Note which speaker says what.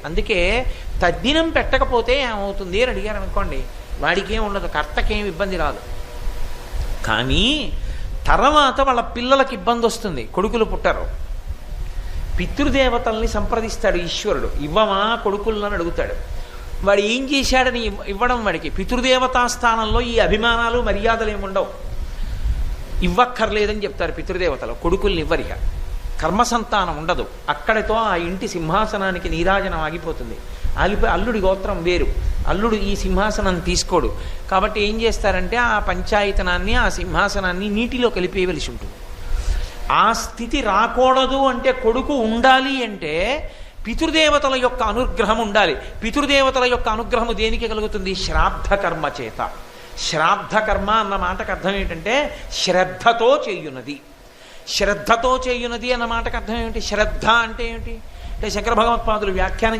Speaker 1: అందుకే తద్దినం పెట్టకపోతే ఏమవుతుంది అని అడిగారు అనుకోండి, వాడికేం ఉండదు, కర్తకేం ఇబ్బంది రాదు. కానీ తర్వాత వాళ్ళ పిల్లలకి ఇబ్బంది వస్తుంది. కొడుకులు పుట్టరు, పితృదేవతల్ని సంప్రదిస్తాడు ఈశ్వరుడు, ఇవ్వమా కొడుకులను అడుగుతాడు. వాడు ఏం చేశాడని ఇవ్వడం, వాడికి పితృదేవతా స్థానంలో ఈ అభిమానాలు మర్యాదలు ఏముండవు, ఇవ్వక్కర్లేదని చెప్తారు పితృదేవతలు. కొడుకుల్ని ఇవ్వరిక, కర్మసంతానం ఉండదు. అక్కడితో ఆ ఇంటి సింహాసనానికి నీరాజనం ఆగిపోతుంది. ఆగిపోయి అల్లుడి గోత్రం వేరు, అల్లుడు ఈ సింహాసనం తీసుకోడు. కాబట్టి ఏం చేస్తారంటే ఆ పంచాయతనాన్ని, ఆ సింహాసనాన్ని నీటిలో కలిపేయవలసి ఉంటుంది. ఆ స్థితి రాకూడదు అంటే, కొడుకు ఉండాలి అంటే పితృదేవతల యొక్క అనుగ్రహం ఉండాలి. పితృదేవతల యొక్క అనుగ్రహము దేనికి కలుగుతుంది? శ్రాద్ధ కర్మ చేత. శ్రాద్ధ కర్మ అన్న మాటకు అర్థం ఏంటంటే శ్రద్ధతో చేయున్నది. శ్రద్ధతో చేయున్నది అన్న మాటకు అర్థం ఏమిటి? శ్రద్ధ అంటే ఏమిటి అంటే శంకర భగవత్పాదులు వ్యాఖ్యానం